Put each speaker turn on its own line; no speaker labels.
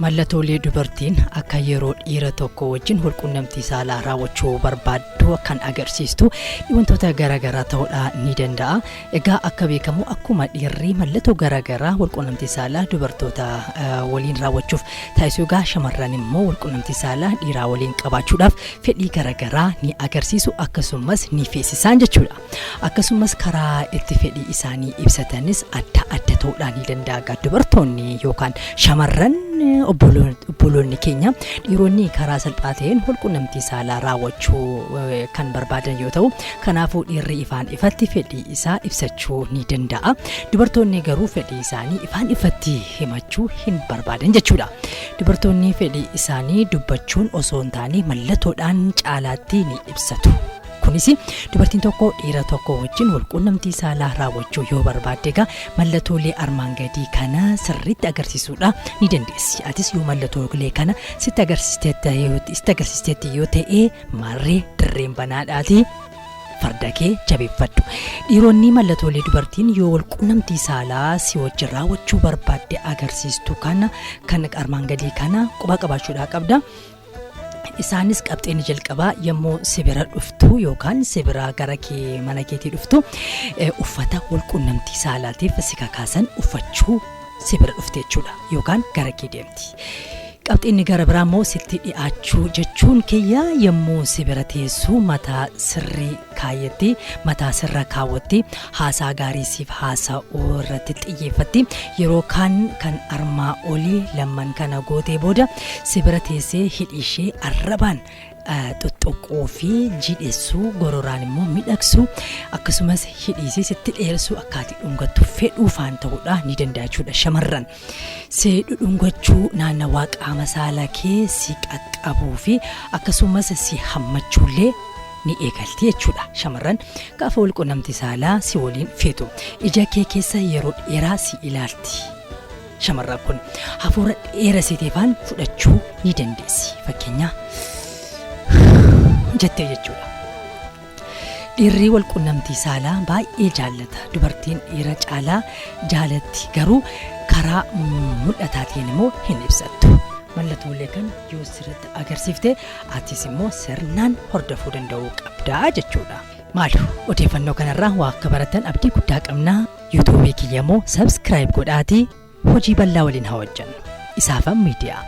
Mallattoolee dubartiin akka yeroo dhiira tokko wajjin walqunnamtii saalaa raawwachuu barbaaddu kan agarsiistu wantoota garaagaraa ta'uudha ni danda'a. Egaa akka beekamu akkuma dhiirri mallattoo garaagaraa walqunnamtii saalaa dubartoota waliin raawwachuuf taasisuu egaa shamarran immoo walqunnamtii saalaa dhiiraa waliin qabaachuudhaaf fedhii garaagaraa ni agarsiisu akkasumas ni feesisaan jechuudha. Akkasumas karaa itti fedhii isaanii ibsatanis adda ta'uudha ni danda'a. Dubartoonni yookaan shamarran obboloonni keenya dhiironni karaa salphaa ta'een walqunnamtii saalaa raawwachuu kan barbaadan yoo ta'u kanaafuu dhiirri ifaan ifatti fedhii isaa ibsachuu ni danda'a. Dubartoonni garuu fedhii isaanii ifaan ifatti himachuu hin barbaadan jechuudha. Dubartoonni fedhii isaanii dubbachuun osoo hin taane mallattoodhaan caalaatti ni ibsatu. Kunis dubartiin tokko dhiira tokko wajjin walqunnamtii saalaa raawwachuu yoo barbaadde egaa mallattoolee armaan gadii kana sirriitti agarsiisuudha ni dandeessi. Atis yoo mallattoolee kana sitti agarsiisteetti yoo ta'e marree dirreen banaadhaati. Farda kee jabeeffadhu. Dhiironni mallattoolee dubartiin yoo walqunnamtii saalaa si wajjin raawwachuu barbaadde agarsiistu kana kan armaan gadii kana quba qabaachuudhaa qabda. Isaanis qabxeen jalqabaa yommuu sibira dhuftu yookaan sibira gara kee mana keetii dhuftu uffata walqunnamtii saalaatiif si kakaasan uffachuu sibira dhufte jechuudha yookaan gara kee deemti. Qabxiin gara biraa immoo sitti dhiyaachuu jechuun kiyyaa yommuu sibira teessu mataa sirrii kaayyatti mataa sirra kaawwatti haasaa gaarii siif haasa'uu irratti xiyyeeffatti yeroo kan armaa olii lamman kana gootee booda sibira teessee hidhiishee arrabaan xoxoqqoo fi jidheessuu gororaan immoo midhagsu akkasumas hidhiisii sitti dheersuu akkaatii dhungattu fedhuufaan ta'uudha ni danda'a jechuudha. Shamarran seedhu dhungachuu naannawaa qaama saalaa kee si qaqqabuu fi akkasumas si hammachuullee ni eegalti jechuudha. Shamarran gaafa walqunnamtii saalaa si waliin feetu ija kee keessa yeroo dheeraa si ilaalti. Shamarran kun hafuura dheeraa siitiifaan fudhachuu ni dandeessi. Fakkeenyaa jettee jechuudha. Dhiirri walqunnamtii saalaa baay'ee jaallata. Dubartiin dhiira caalaa jaalatti garuu karaa mul'ataatiin immoo hin ibsattu. Mallattoolee kana yoo sirriitti agarsiifte atis immoo sirnaan hordofuu danda'uu qabdaa jechuudha. Maalu odeeffannoo kanarraa waa akka baratan abdii guddaa qabna. YouTube kiyya immoo subscribe godhaatii hojii bal'aa waliin haa hojjennu. Isaafan miidiyaa.